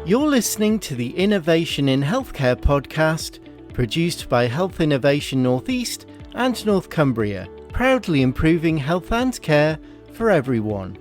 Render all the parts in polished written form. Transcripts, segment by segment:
You're listening to the Innovation in Healthcare podcast, produced by Health Innovation North East and North Cumbria, proudly improving health and care for everyone.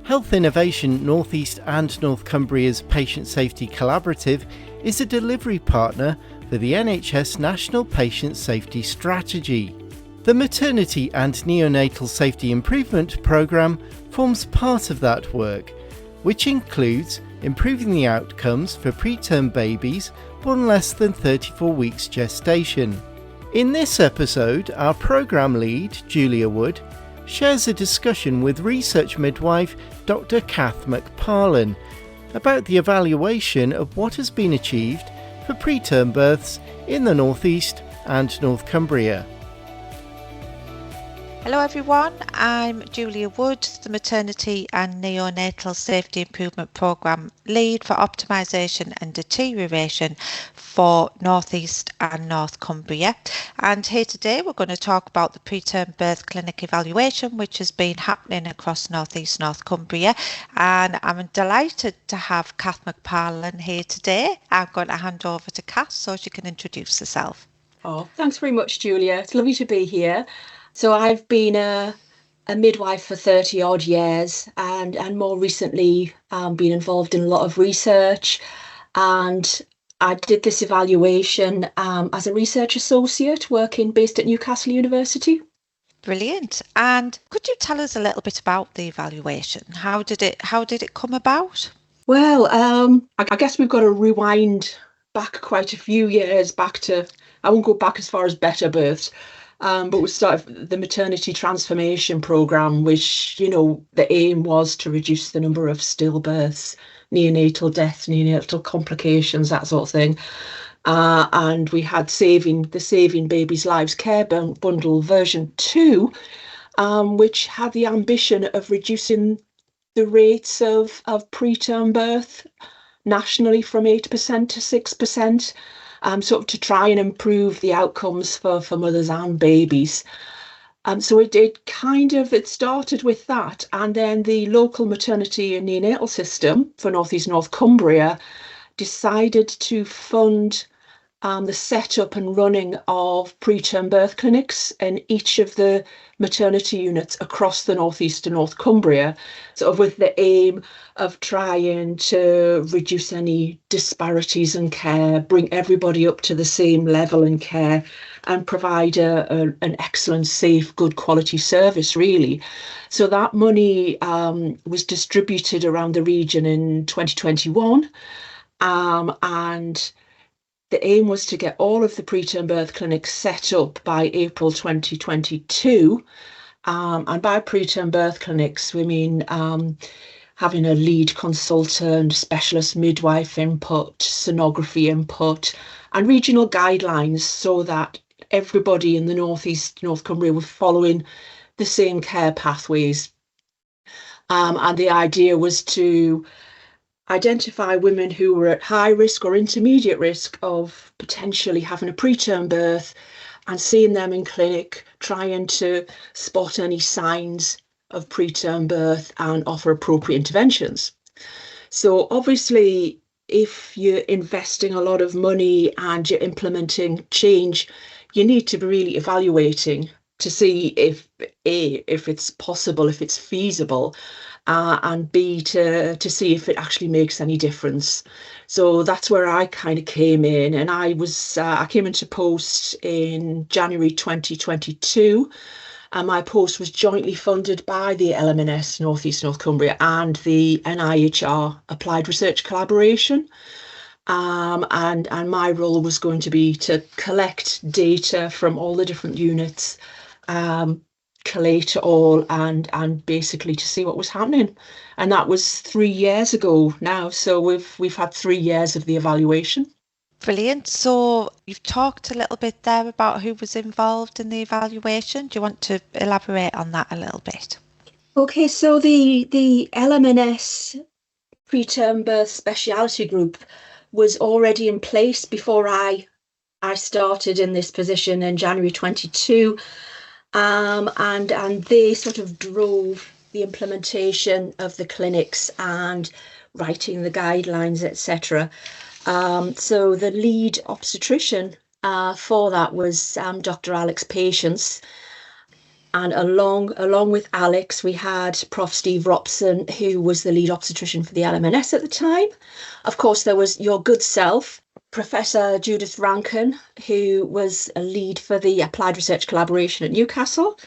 Health Innovation North East and North Cumbria's Patient Safety Collaborative is a delivery partner for the NHS National Patient Safety Strategy. The Maternity and Neonatal Safety Improvement Programme forms part of that work, which includes improving the outcomes for preterm babies born less than 34 weeks gestation. In this episode, our programme lead, Julia Wood, shares a discussion with research midwife Dr. Kath McParlin about the evaluation of what has been achieved for preterm births in the North East and North Cumbria. Hello everyone, I'm Julia Wood, the Maternity and Neonatal Safety Improvement Programme lead for optimisation and deterioration for North East and North Cumbria. And here today we're going to talk about the preterm birth clinic evaluation, which has been happening across North East North Cumbria. And I'm delighted to have Kath McParlin here today. I'm going to hand over to Kath so she can introduce herself. Oh, thanks very much, Julia. It's lovely to be here. So I've been a midwife for 30 odd years and more recently been involved in a lot of research, and I did this evaluation as a research associate based at Newcastle University. Brilliant. And could you tell us a little bit about the evaluation? How did it come about? Well, I guess we've got to rewind back quite a few years back to, I won't go back as far as better births. But we started the maternity transformation programme, which, the aim was to reduce the number of stillbirths, neonatal deaths, neonatal complications, that sort of thing. And we had the Saving Babies' Lives Care Bundle version 2, which had the ambition of reducing the rates of preterm birth nationally from 8% to 6%. Sort of to try and improve the outcomes for mothers and babies. So it started with that. And then the local maternity and neonatal system for North East North Cumbria decided to fund the setup and running of preterm birth clinics in each of the maternity units across the North East and North Cumbria, sort of with the aim of trying to reduce any disparities in care, bring everybody up to the same level in care, and provide an excellent, safe, good quality service, really. So that money was distributed around the region in 2021, and the aim was to get all of the preterm birth clinics set up by April 2022. And by preterm birth clinics, we mean having a lead consultant, specialist midwife input, sonography input, and regional guidelines so that everybody in the North East, North Cumbria were following the same care pathways. And the idea was to identify women who were at high risk or intermediate risk of potentially having a preterm birth and seeing them in clinic, trying to spot any signs of preterm birth and offer appropriate interventions. So obviously, if you're investing a lot of money and you're implementing change, you need to be really evaluating to see if it's possible, if it's feasible, and B, to see if it actually makes any difference. So that's where I kind of came in, and I came into post in January 2022, and my post was jointly funded by the LMNS North East North Cumbria and the NIHR Applied Research Collaboration. And my role was going to be to collect data from all the different units, collate it all and basically to see what was happening. And that was 3 years ago now. So we've had 3 years of the evaluation. Brilliant. So you've talked a little bit there about who was involved in the evaluation. Do you want to elaborate on that a little bit? Okay, so the LMNS preterm birth speciality group was already in place before I started in this position in January 22. And they sort of drove the implementation of the clinics, and writing the guidelines, etc. So the lead obstetrician for that was Dr. Alex Patience. And along with Alex, we had Prof. Steve Robson, who was the lead obstetrician for the LMNS at the time. Of course, there was your good self, Professor Judith Rankin, who was a lead for the Applied Research Collaboration at Newcastle.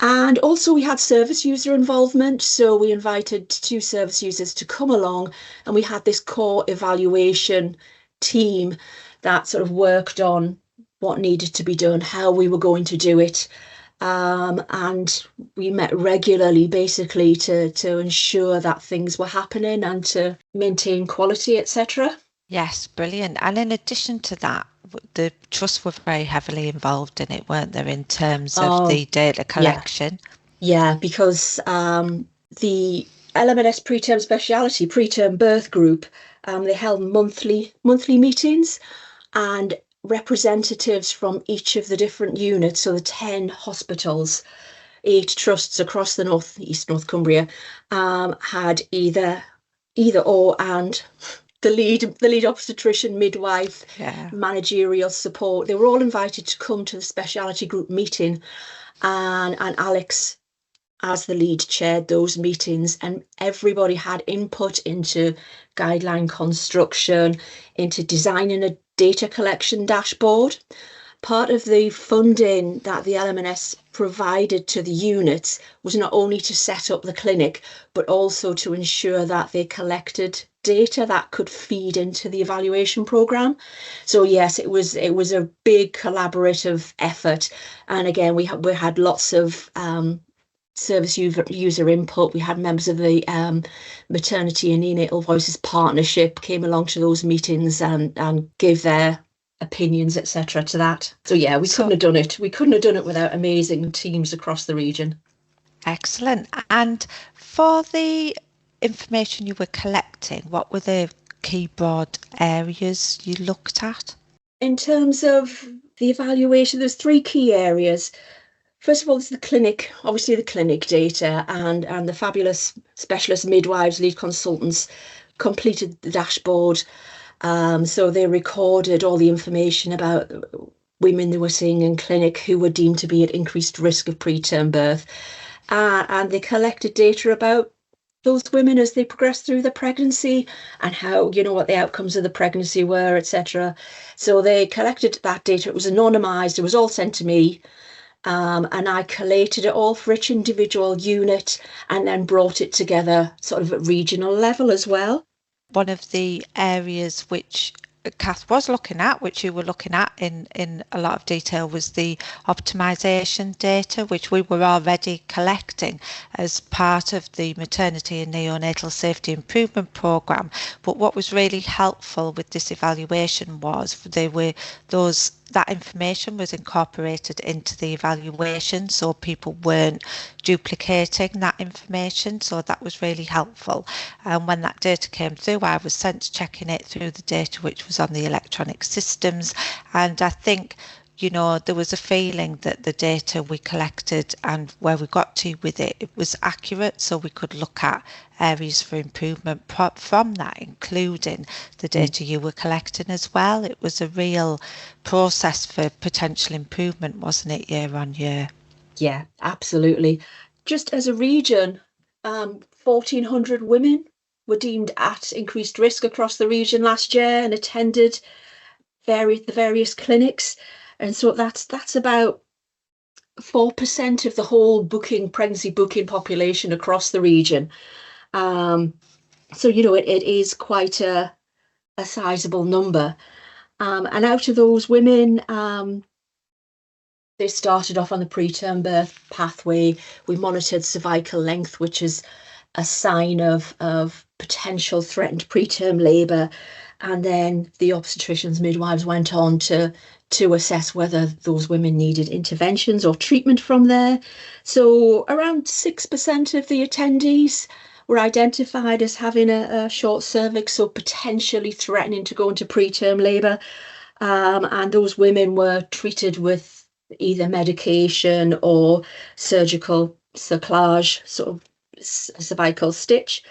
And also we had service user involvement. So we invited 2 service users to come along, and we had this core evaluation team that sort of worked on what needed to be done, how we were going to do it. And we met regularly, basically, to ensure that things were happening and to maintain quality, etc. Yes, brilliant. And in addition to that, the trust were very heavily involved in it, weren't there, in terms of the data collection? Yeah, because the LMNS preterm speciality, preterm birth group, they held monthly meetings, and representatives from each of the different units, so the 10 hospitals, 8 trusts across the North Cumbria, had either or, and the lead obstetrician, midwife, managerial support. They were all invited to come to the speciality group meeting, and Alex, as the lead, chaired those meetings, and everybody had input into guideline construction, into designing a data collection dashboard. Part of the funding that the LMNS provided to the units was not only to set up the clinic, but also to ensure that they collected data that could feed into the evaluation programme. So yes, it was a big collaborative effort. And again, we had lots of service user input. We had members of the Maternity and Neonatal Voices Partnership came along to those meetings and gave their opinions, etc. to that. So yeah, we couldn't have done it. We couldn't have done it without amazing teams across the region. Excellent. And for the information you were collecting, what were the key broad areas you looked at? In terms of the evaluation, there's 3 key areas. First of all, there's the clinic, obviously the clinic data, and the fabulous specialist midwives, lead consultants completed the dashboard. So they recorded all the information about women they were seeing in clinic who were deemed to be at increased risk of preterm birth. And they collected data about those women as they progressed through the pregnancy and how, what the outcomes of the pregnancy were, etc. So they collected that data. It was anonymised. It was all sent to me. And I collated it all for each individual unit and then brought it together sort of at regional level as well. One of the areas which Kath was looking at, which you were looking at in a lot of detail, was the optimisation data, which we were already collecting as part of the Maternity and Neonatal Safety Improvement Programme. But what was really helpful with this evaluation was that information was incorporated into the evaluation, so people weren't duplicating that information. So that was really helpful. And when that data came through, I was sent to checking it through the data which was on the electronic systems. And I think, there was a feeling that the data we collected and where we got to with it was accurate, so we could look at areas for improvement from that, including the data you were collecting as well. It was a real process for potential improvement, wasn't it, year on year? Yeah, absolutely. Just as a region, 1,400 women were deemed at increased risk across the region last year and attended the various clinics. And so that's about 4% of the whole pregnancy booking population across the region. So, it is quite a sizable number. And out of those women, they started off on the preterm birth pathway. We monitored cervical length, which is a sign of potential threatened preterm labour. And then the obstetricians, midwives went on to assess whether those women needed interventions or treatment from there. So around 6% of the attendees were identified as having a short cervix, so potentially threatening to go into preterm labour. And those women were treated with either medication or surgical cerclage, sort of cervical stitch.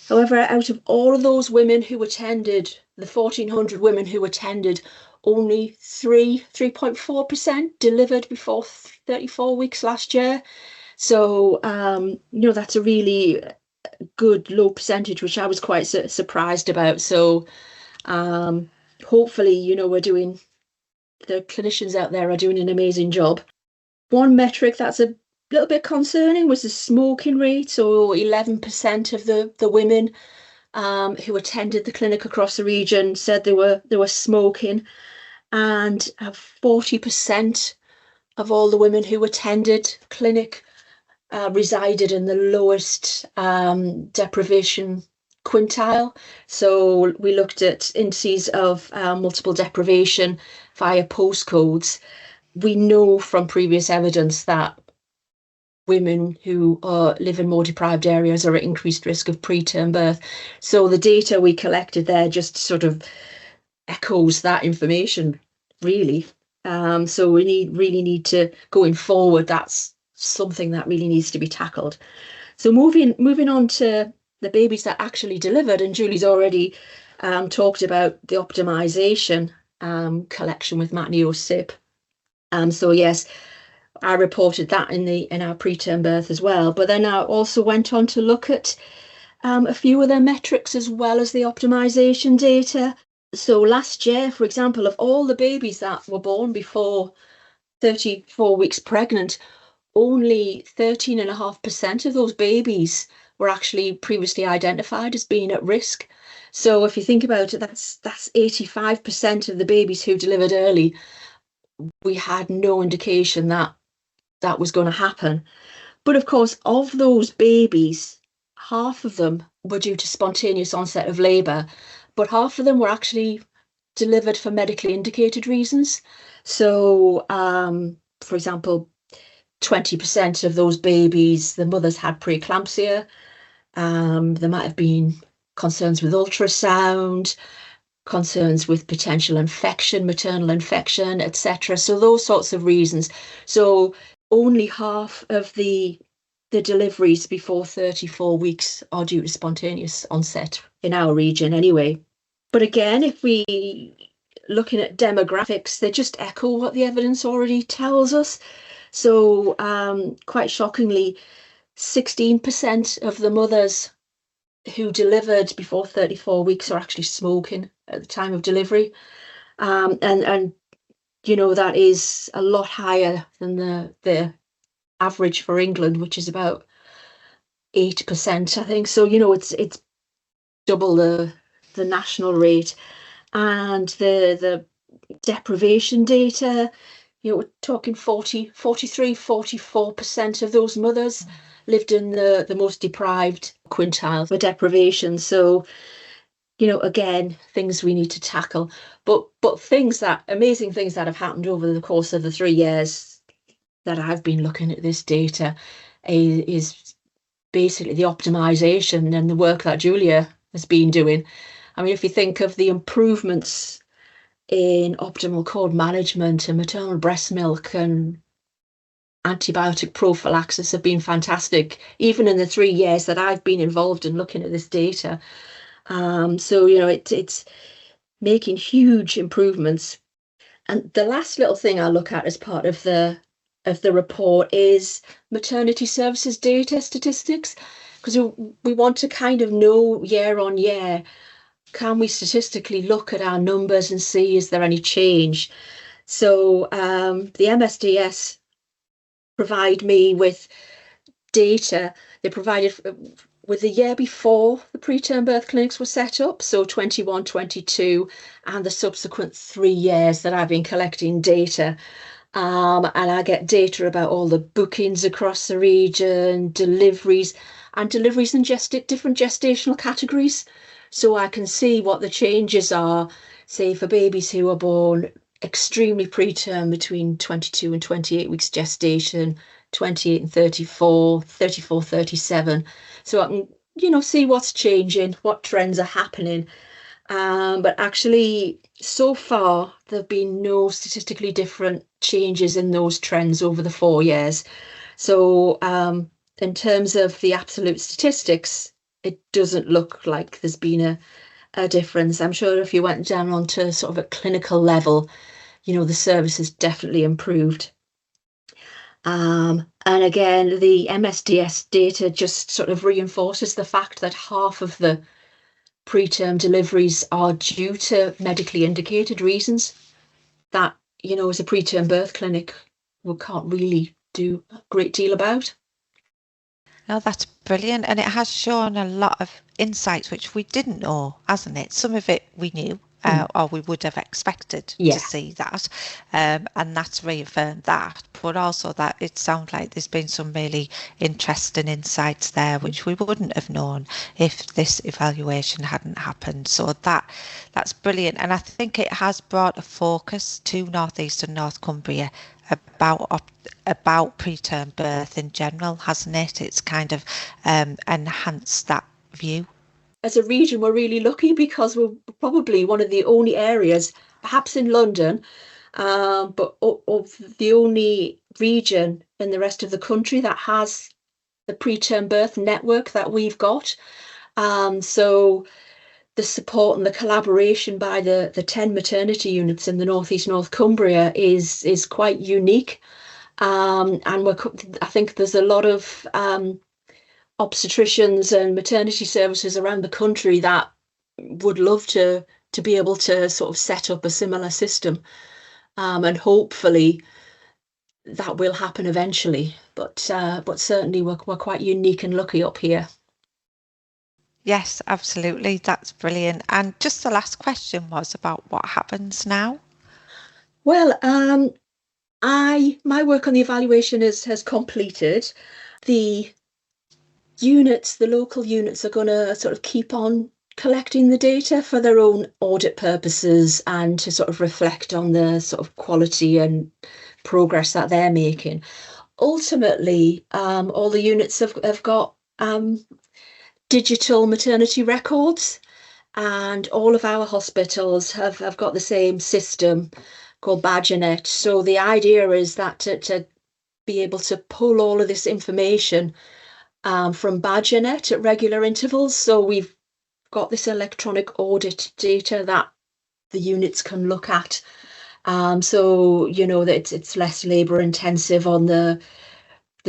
However, out of all of those women who attended, the 1,400 women who attended, only 3.4% delivered before 34 weeks last year. So, that's a really good low percentage, which I was quite surprised about. So, hopefully, the clinicians out there are doing an amazing job. One metric that's a little bit concerning was the smoking rate. So 11% of the women who attended the clinic across the region said they were smoking, and 40% of all the women who attended clinic resided in the lowest deprivation quintile. So we looked at indices of multiple deprivation via postcodes. We know from previous evidence that women who live in more deprived areas are at increased risk of preterm birth. So the data we collected there just sort of echoes that information, really. So we really need to, going forward, that's something that really needs to be tackled. So moving on to the babies that actually delivered, and Julie's already talked about the optimization collection with MatNeo SIP. So yes, I reported that in our preterm birth as well. But then I also went on to look at a few of their metrics as well as the optimization data. So last year, for example, of all the babies that were born before 34 weeks pregnant, only 13.5% of those babies were actually previously identified as being at risk. So if you think about it, that's 85% of the babies who delivered early. We had no indication that that was going to happen. But of course, of those babies, half of them were due to spontaneous onset of labour, but half of them were actually delivered for medically indicated reasons. So, for example, 20% of those babies, the mothers had preeclampsia. There might have been concerns with ultrasound, concerns with potential infection, maternal infection, etc. So those sorts of reasons. So only half of the deliveries before 34 weeks are due to spontaneous onset in our region anyway. But again, if we looking at demographics, they just echo what the evidence already tells us. So quite shockingly, 16% of the mothers who delivered before 34 weeks are actually smoking at the time of delivery. And that is a lot higher than the average for England, which is about 8%, I think. So, it's double the national rate. And the deprivation data, we're talking 44% of those mothers lived in the most deprived quintile for deprivation. So, again, things we need to tackle. But amazing things that have happened over the course of the 3 years that I've been looking at this data is basically the optimization and the work that Julia has been doing. I mean, if you think of the improvements in optimal cord management and maternal breast milk and antibiotic prophylaxis have been fantastic, even in the 3 years that I've been involved in looking at this data. So, it's making huge improvements. And the last little thing I look at as part of the report is maternity services data statistics, because we want to kind of know year on year, can we statistically look at our numbers and see is there any change? So the MSDS provide me with data. They provided with the year before the preterm birth clinics were set up, so 21, 22, and the subsequent 3 years that I've been collecting data. And I get data about all the bookings across the region, deliveries in different gestational categories. So I can see what the changes are, say, for babies who are born extremely preterm between 22 and 28 weeks gestation, 28 and 34, 34, 37. So I can, see what's changing, what trends are happening. But actually, so far, there have been no statistically different changes in those trends over the 4 years. So in terms of the absolute statistics, it doesn't look like there's been a difference. I'm sure if you went down onto sort of a clinical level, the service has definitely improved. And again, the MSDS data just sort of reinforces the fact that half of the preterm deliveries are due to medically indicated reasons that, as a preterm birth clinic, we can't really do a great deal about. No, that's brilliant. And it has shown a lot of insights which we didn't know, hasn't it? Some of it we knew, or we would have expected to see that. And that's reaffirmed that. But also that it sounds like there's been some really interesting insights there, which we wouldn't have known if this evaluation hadn't happened. So that's brilliant. And I think it has brought a focus to North East and North Cumbria about preterm birth in general, hasn't it? It's kind of enhanced that view. As a region, we're really lucky because we're probably one of the only areas, perhaps in London, but of the only region in the rest of the country that has the preterm birth network that we've got. So the support and the collaboration by the 10 maternity units in the North East North Cumbria is quite unique. And I think there's a lot of obstetricians and maternity services around the country that would love to be able to sort of set up a similar system, and hopefully that will happen eventually. But certainly we're quite unique and lucky up here. Yes, absolutely. That's brilliant. And just the last question was about what happens now. Well, my work on the evaluation has completed. The local units are going to sort of keep on collecting the data for their own audit purposes and to sort of reflect on the sort of quality and progress that they're making. Ultimately, all the units have got digital maternity records, and all of our hospitals have got the same system called Badgernet. So the idea is that to be able to pull all of this information from Badgernet at regular intervals. So we've got this electronic audit data that the units can look at. So that it's less labour intensive on the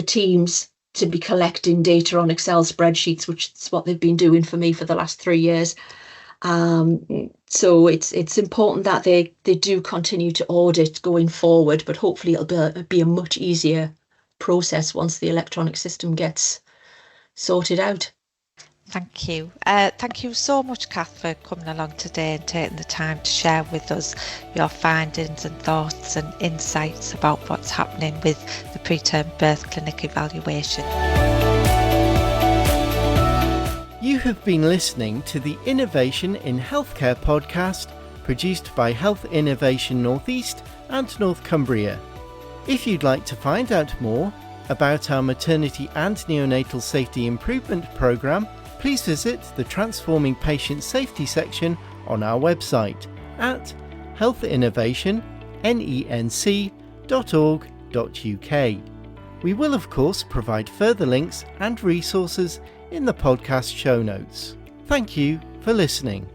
teams to be collecting data on Excel spreadsheets, which is what they've been doing for me for the last 3 years. So it's important that they do continue to audit going forward, but hopefully it'll be a much easier process once the electronic system gets sorted out. Thank you. Thank you so much, Kath, for coming along today and taking the time to share with us your findings and thoughts and insights about what's happening with the preterm birth clinic evaluation. You have been listening to the Innovation in Healthcare podcast, produced by Health Innovation North East and North Cumbria. If you'd like to find out more about our Maternity and Neonatal Safety Improvement Programme, please visit the Transforming Patient Safety section on our website at healthinnovationnenc.org.uk. We will of course provide further links and resources in the podcast show notes. Thank you for listening.